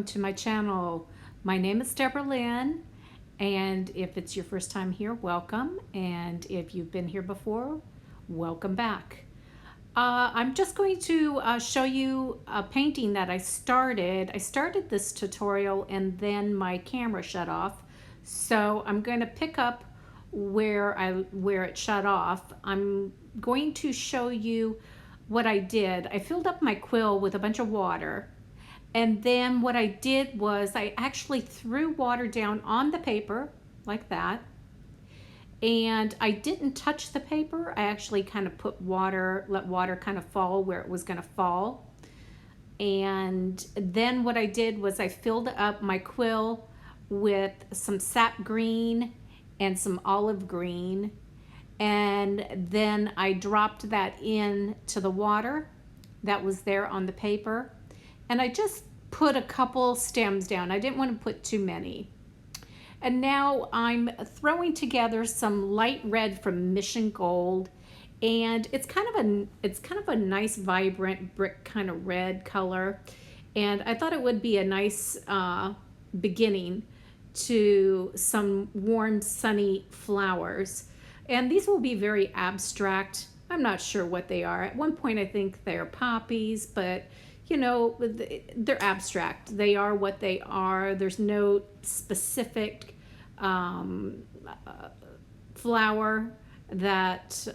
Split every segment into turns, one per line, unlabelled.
to my channel. My name is Debra Lynn, and if it's your first time here, welcome, and if you've been here before, welcome back. I'm just going to show you a painting that I started. I started this tutorial and then my camera shut off, so I'm going to pick up where it shut off. I'm going to show you what I did. I filled up my quill with a bunch of water, and then what I did was I actually threw water down on the paper like that, and I didn't touch the paper. I actually kind of put water, let water kind of fall where it was going to fall. And then what I did was I filled up my quill with some sap green and some olive green, and then I dropped that in to the water that was there on the paper, and I just put a couple stems down. I didn't want to put too many. And now I'm throwing together some light red from Mission Gold, and it's kind of a nice vibrant brick kind of red color, and I thought it would be a nice beginning to some warm sunny flowers. And these will be very abstract. I'm not sure what they are. At one point I think they're poppies, but you know, they're abstract. They are what they are. There's no specific flower that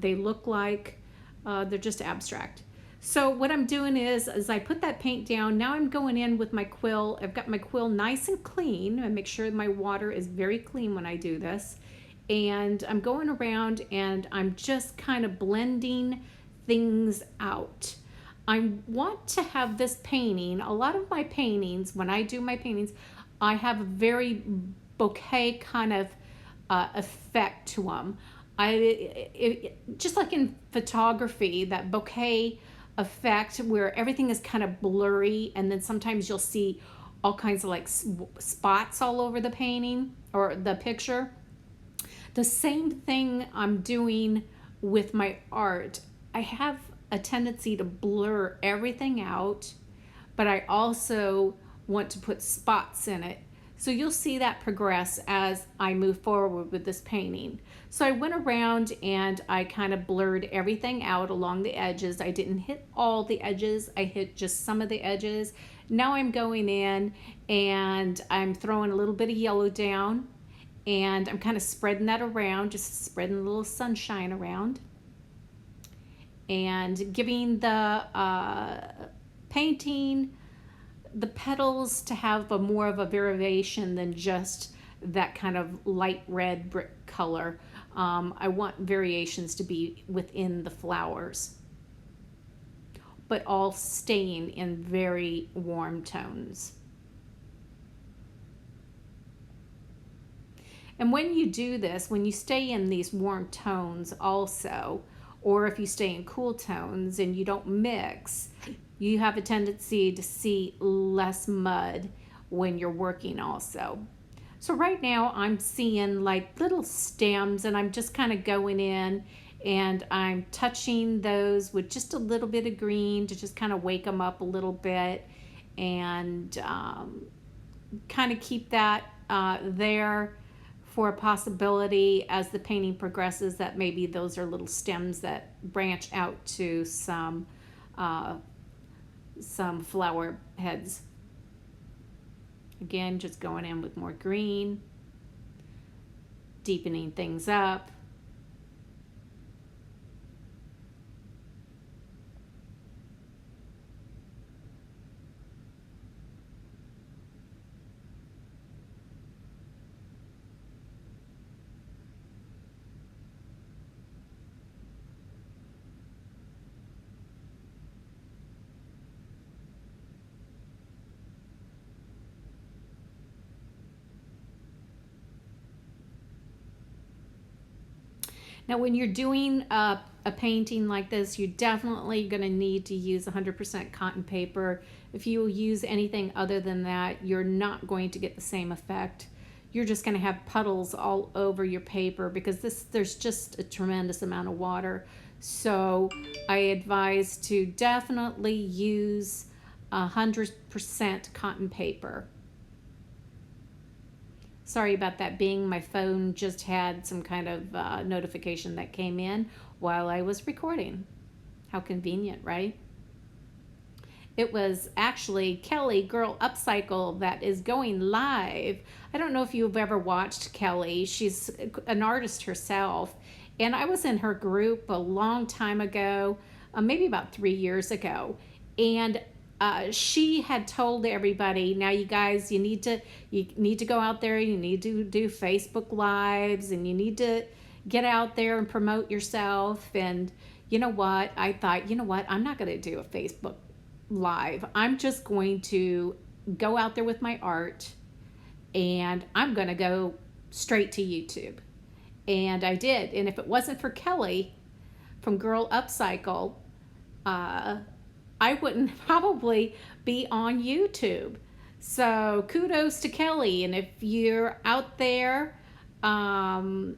they look like. They're just abstract. So what I'm doing is I put that paint down. Now I'm going in with my quill. I've got my quill nice and clean. I make sure my water is very clean when I do this. And I'm going around and I'm just kind of blending things out. I want to have this painting, a lot of my paintings, when I do my paintings, I have a very bokeh kind of effect to them. Just like in photography, that bokeh effect where everything is kind of blurry, and then sometimes you'll see all kinds of like spots all over the painting or the picture. The same thing I'm doing with my art. I have a tendency to blur everything out, but I also want to put spots in it. So you'll see that progress as I move forward with this painting. So I went around and I kind of blurred everything out along the edges. I didn't hit all the edges, I hit just some of the edges. Now I'm going in and I'm throwing a little bit of yellow down, and I'm kind of spreading that around, just spreading a little sunshine around, and giving the painting, the petals to have a more of a variation than just that kind of light red brick color. I want variations to be within the flowers, but all staying in very warm tones. And when you do this, when you stay in these warm tones also, or if you stay in cool tones and you don't mix, you have a tendency to see less mud when you're working also. So right now I'm seeing like little stems, and I'm just kind of going in and I'm touching those with just a little bit of green to just kind of wake them up a little bit, and kind of keep that there for a possibility as the painting progresses that maybe those are little stems that branch out to some flower heads. Again, just going in with more green, deepening things up. Now, when you're doing a painting like this, you're definitely going to need to use 100% cotton paper. If you use anything other than that, you're not going to get the same effect. You're just going to have puddles all over your paper because there's just a tremendous amount of water. So I advise to definitely use 100% cotton paper. Sorry about that, Bing. My phone just had some kind of notification that came in while I was recording. How convenient, right? It was actually Kelly Girl Upcycle that is going live. I don't know if you've ever watched Kelly. She's an artist herself. And I was in her group a long time ago, maybe about 3 years ago. And she had told everybody, now you guys, you need to go out there, you need to do Facebook Lives, and you need to get out there and promote yourself. And you know what? I thought, you know what? I'm not going to do a Facebook Live. I'm just going to go out there with my art, and I'm going to go straight to YouTube. And I did. And if it wasn't for Kelly from Girl Upcycle, I wouldn't probably be on YouTube. So kudos to Kelly. And if you're out there and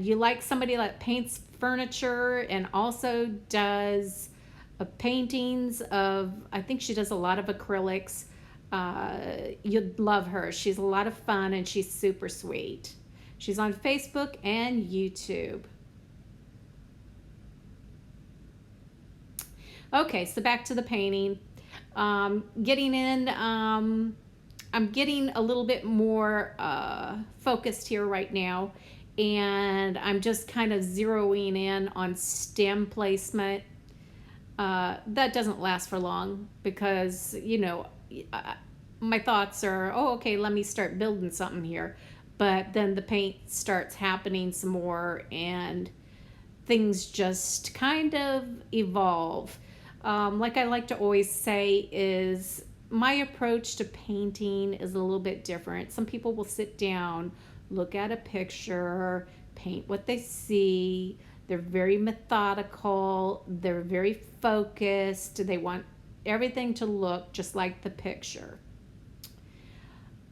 you like somebody that paints furniture and also does paintings of, I think she does a lot of acrylics, you'd love her. She's a lot of fun and she's super sweet. She's on Facebook and YouTube. Okay, so back to the painting. Getting in, I'm getting a little bit more focused here right now, and I'm just kind of zeroing in on stem placement. That doesn't last for long because, you know, my thoughts are, oh, okay, let me start building something here. But then the paint starts happening some more and things just kind of evolve. Like I like to always say is my approach to painting is a little bit different. Some people will sit down, look at a picture, paint what they see. They're very methodical. They're very focused. They want everything to look just like the picture.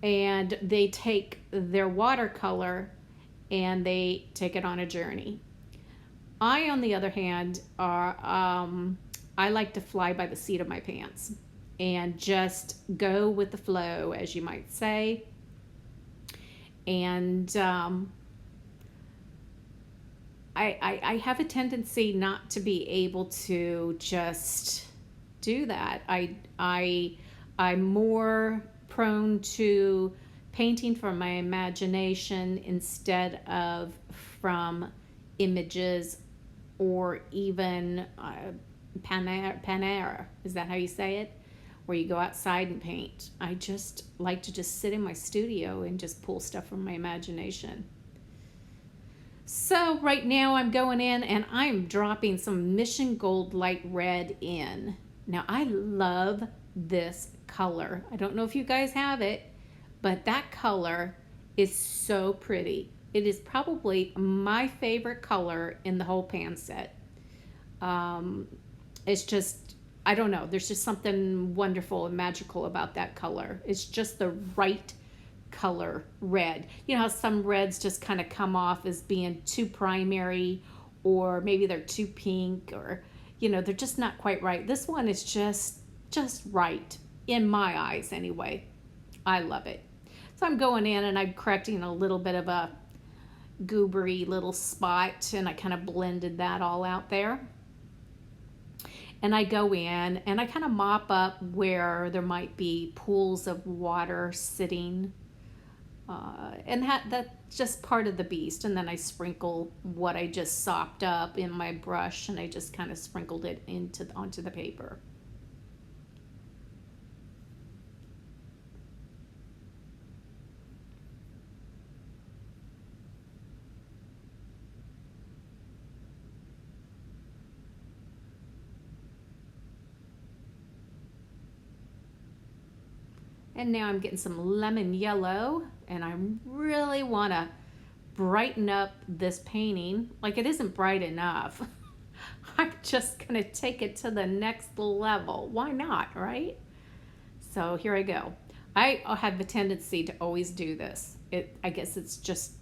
And they take their watercolor and they take it on a journey. I, on the other hand, I like to fly by the seat of my pants and just go with the flow, as you might say. And I have a tendency not to be able to just do that. I'm more prone to painting from my imagination instead of from images or even panera. Is that how you say it? Where you go outside and paint. I just like to just sit in my studio and just pull stuff from my imagination. So right now I'm going in and I'm dropping some Mission Gold Light Red in. Now I love this color. I don't know if you guys have it, but that color is so pretty. It is probably my favorite color in the whole pan set. It's just, I don't know, there's just something wonderful and magical about that color. It's just the right color red. You know how some reds just kind of come off as being too primary, or maybe they're too pink, or, you know, they're just not quite right. This one is just right, in my eyes anyway. I love it. So I'm going in and I'm correcting a little bit of a goobery little spot, and I kind of blended that all out there. And I go in and I kind of mop up where there might be pools of water sitting. And that's just part of the beast. And then I sprinkle what I just sopped up in my brush, and I just kind of sprinkled it onto the paper. And now I'm getting some lemon yellow, and I really want to brighten up this painting. Like, it isn't bright enough. I'm just going to take it to the next level. Why not, right? So here I go. I have a tendency to always do this. I guess it's just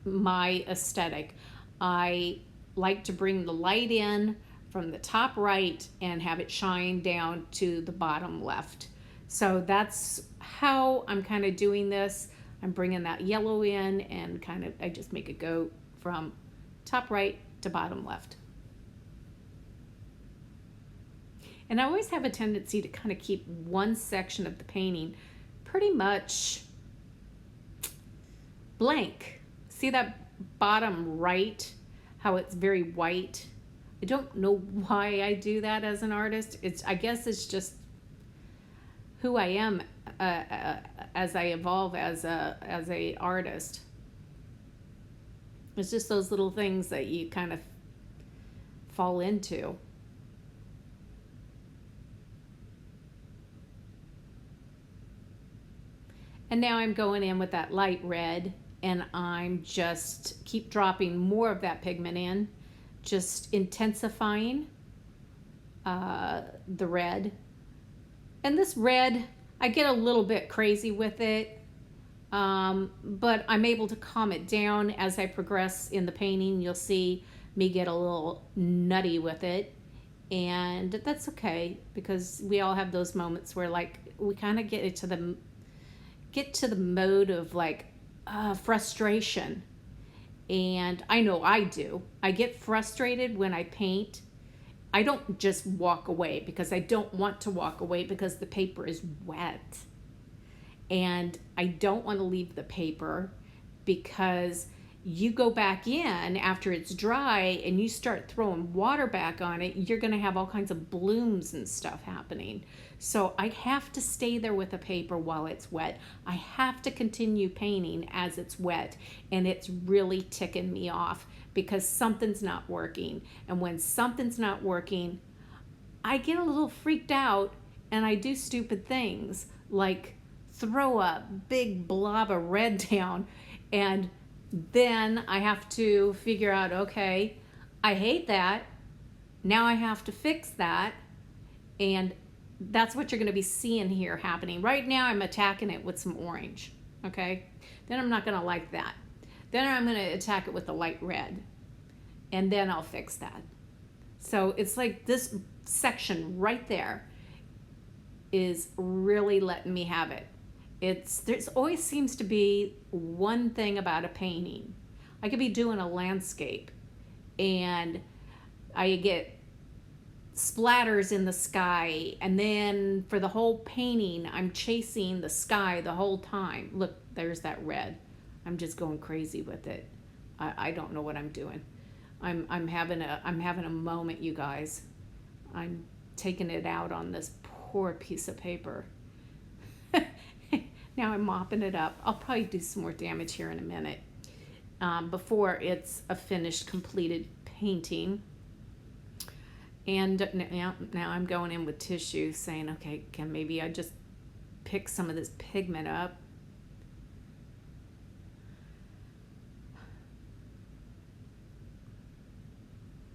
my aesthetic. I like to bring the light in from the top right and have it shine down to the bottom left. So that's how I'm kind of doing this. I'm bringing that yellow in and kind of, I just make it go from top right to bottom left. And I always have a tendency to kind of keep one section of the painting pretty much blank. See that bottom right, how it's very white? I don't know why I do that as an artist. I guess it's just who I am as I evolve as a artist. It's just those little things that you kind of fall into. And now I'm going in with that light red, and I'm just keep dropping more of that pigment in, just intensifying the red. And this red, I get a little bit crazy with it, but I'm able to calm it down as I progress in the painting. You'll see me get a little nutty with it, and that's okay, because we all have those moments where like we kind of get to the mode of like frustration. And I know I do. I get frustrated when I paint. I don't just walk away, because I don't want to walk away because the paper is wet. And I don't want to leave the paper, because you go back in after it's dry and you start throwing water back on it, you're going to have all kinds of blooms and stuff happening. So I have to stay there with the paper while it's wet. I have to continue painting as it's wet, and it's really ticking me off because something's not working. And when something's not working, I get a little freaked out and I do stupid things like throw a big blob of red down, and then I have to figure out, okay, I hate that. Now I have to fix that. And that's what you're going to be seeing here happening. Right now I'm attacking it with some orange, okay? Then I'm not going to like that. Then I'm going to attack it with the light red, and then I'll fix that. So it's like this section right there is really letting me have it. There's always seems to be one thing about a painting. I could be doing a landscape and I get splatters in the sky, and then for the whole painting I'm chasing the sky the whole time. Look, there's that red. I'm just going crazy with it. I don't know what I'm doing. I'm having a moment, you guys. I'm taking it out on this poor piece of paper. Now I'm mopping it up. I'll probably do some more damage here in a minute before it's a finished, completed painting. And now I'm going in with tissue, saying, okay, can maybe I just pick some of this pigment up?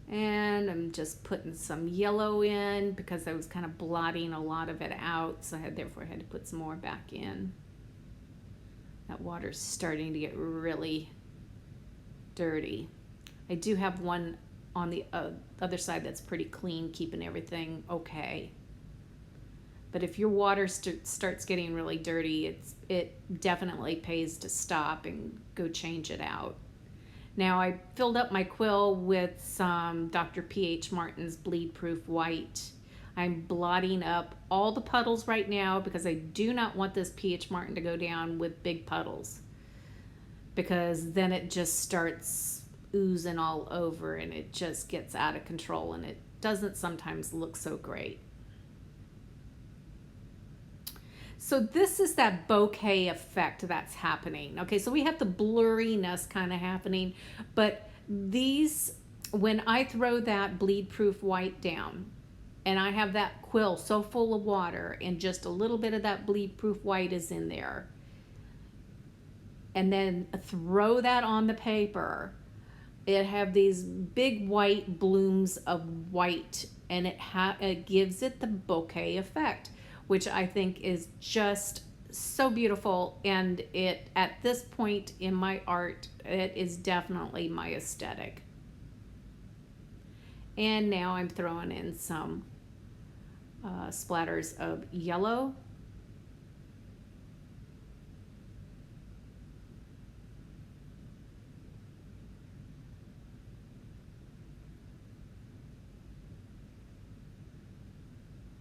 And I'm just putting some yellow in because I was kind of blotting a lot of it out, so therefore I had to put some more back in. That water's starting to get really dirty. I do have one on the other side that's pretty clean, keeping everything okay. But if your water starts getting really dirty, it definitely pays to stop and go change it out. Now I filled up my quill with some Dr. P.H. Martin's Bleed Proof White. I'm blotting up all the puddles right now because I do not want this P.H. Martin to go down with big puddles, because then it just starts oozing all over and it just gets out of control, and it doesn't sometimes look so great. So this is that bokeh effect that's happening. Okay, so we have the blurriness kind of happening, but when I throw that bleed proof white down and I have that quill so full of water and just a little bit of that bleed proof white is in there, and then throw that on the paper, it have these big white blooms of white, and it gives it the bokeh effect, which I think is just so beautiful. And at this point in my art, it is definitely my aesthetic. And now I'm throwing in some splatters of yellow.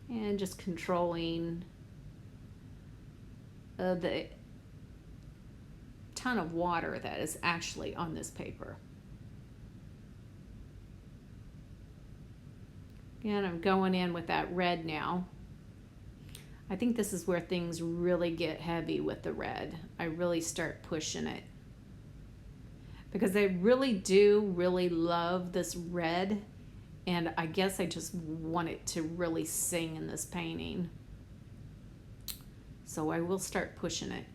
And just controlling the ton of water that is actually on this paper. And I'm going in with that red now. I think this is where things really get heavy with the red. I really start pushing it, because I really do really love this red, and I guess I just want it to really sing in this painting. So I will start pushing it.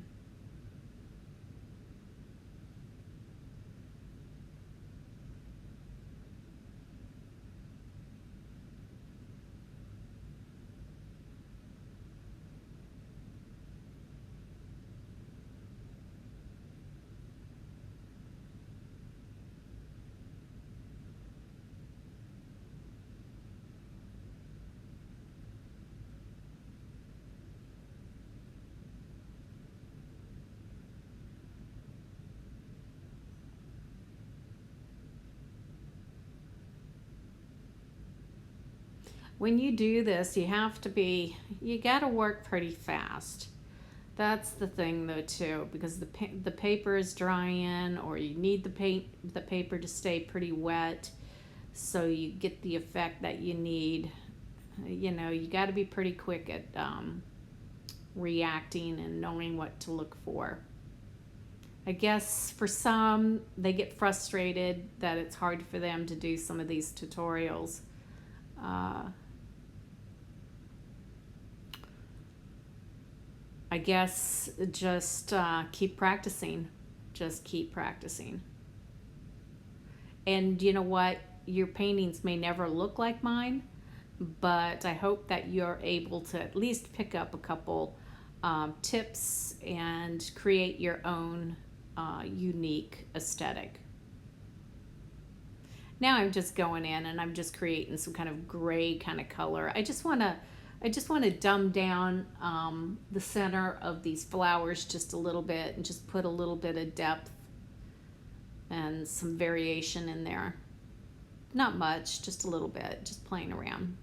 When you do this, you got to work pretty fast. That's the thing though too, because the paper is drying, or you need the paper to stay pretty wet, so you get the effect that you need. You know, you got to be pretty quick at reacting and knowing what to look for. I guess for some, they get frustrated that it's hard for them to do some of these tutorials. I guess just keep practicing. Just keep practicing. And you know what? Your paintings may never look like mine, but I hope that you're able to at least pick up a couple tips and create your own unique aesthetic. Now I'm just going in and I'm just creating some kind of gray kind of color. I just want to dumb down the center of these flowers just a little bit, and just put a little bit of depth and some variation in there. Not much, just a little bit, just playing around.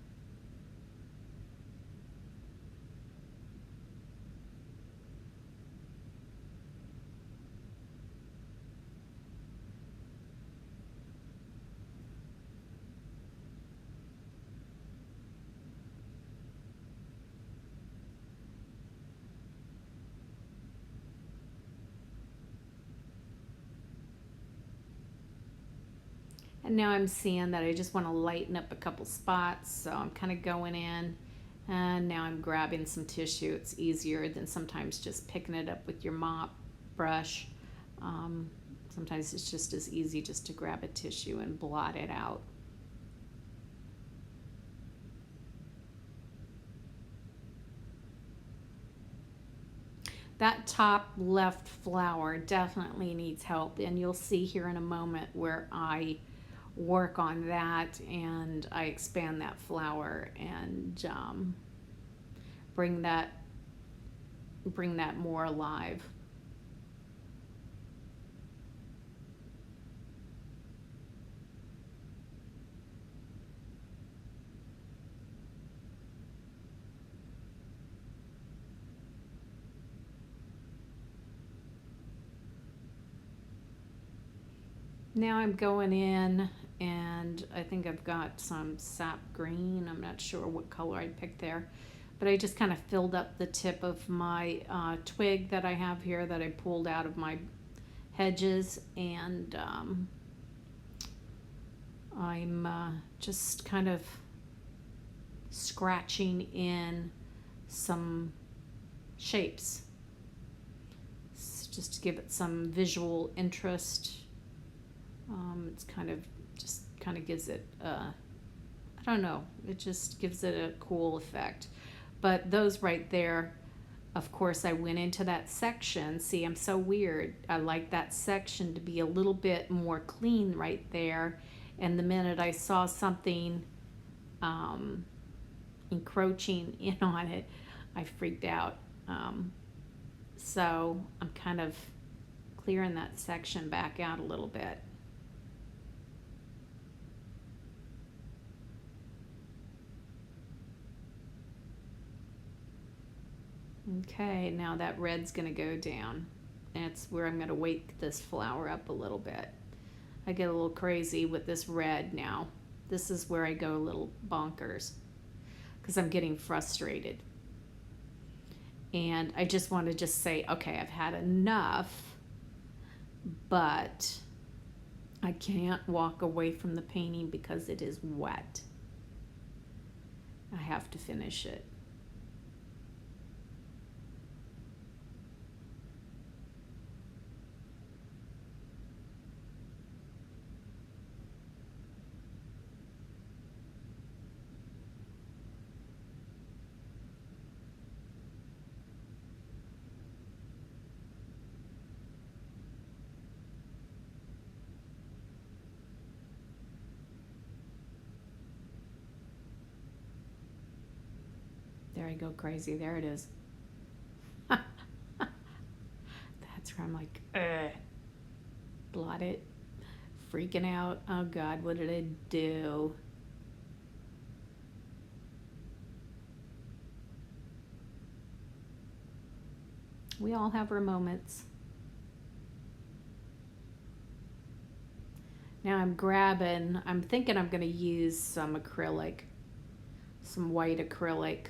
And now I'm seeing that I just want to lighten up a couple spots, so I'm kind of going in, and now I'm grabbing some tissue. It's easier than sometimes just picking it up with your mop brush. Sometimes it's just as easy just to grab a tissue and blot it out. That top left flower definitely needs help, and you'll see here in a moment where I work on that and I expand that flower and bring that more alive. Now I'm going in, and I think I've got some sap green. I'm not sure what color I picked there, but I just kind of filled up the tip of my twig that I have here that I pulled out of my hedges, and I'm just kind of scratching in some shapes just to give it some visual interest. It's kind of gives it, I don't know, it just gives it a cool effect. But those right there, of course, I went into that section. See, I'm so weird. I like that section to be a little bit more clean right there. And the minute I saw something encroaching in on it, I freaked out. So I'm kind of clearing that section back out a little bit. Okay, now that red's going to go down. That's where I'm going to wake this flower up a little bit. I get a little crazy with this red now. This is where I go a little bonkers because I'm getting frustrated. And I just want to just say, okay, I've had enough, but I can't walk away from the painting because it is wet. I have to finish it. There I go crazy. There it is. That's where I'm like, ugh. Blot it. Freaking out. Oh God, what did I do? We all have our moments. Now I'm thinking I'm going to use some acrylic, some white acrylic,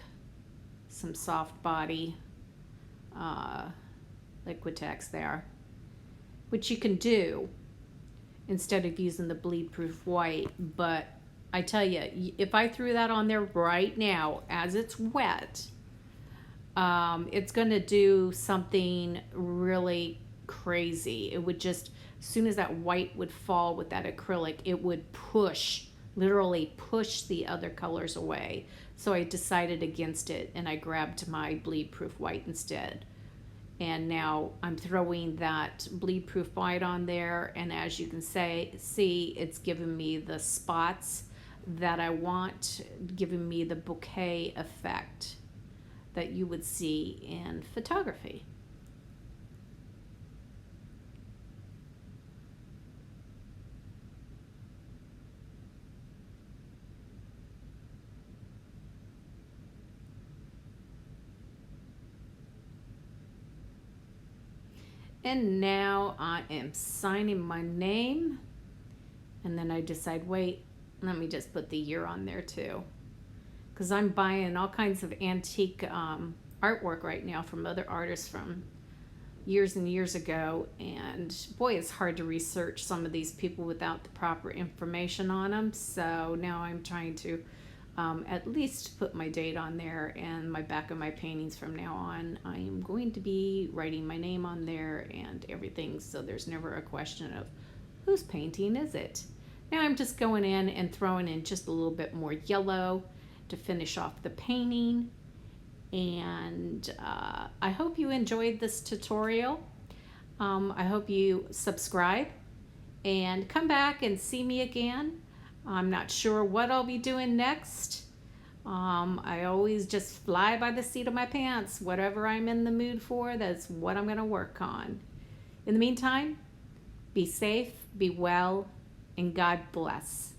some soft body Liquitex there, which you can do instead of using the bleed proof white. But I tell you, if I threw that on there right now as it's wet, it's going to do something really crazy. It would just, as soon as that white would fall with that acrylic, it would literally push the other colors away. So I decided against it, and I grabbed my bleed proof white instead. And now I'm throwing that bleed proof white on there, and as you can see, it's giving me the spots that I want, giving me the bouquet effect that you would see in photography. And now I am signing my name, and then I decide, wait, let me just put the year on there too, because I'm buying all kinds of antique artwork right now from other artists from years and years ago, and boy, it's hard to research some of these people without the proper information on them. So now I'm trying to at least put my date on there, and my back of my paintings from now on, I am going to be writing my name on there and everything, so there's never a question of whose painting is it. Now I'm just going in and throwing in just a little bit more yellow to finish off the painting. And I hope you enjoyed this tutorial. I hope you subscribe and come back and see me again. I'm not sure what I'll be doing next. I always just fly by the seat of my pants. Whatever I'm in the mood for, that's what I'm going to work on. In the meantime, be safe, be well, and God bless.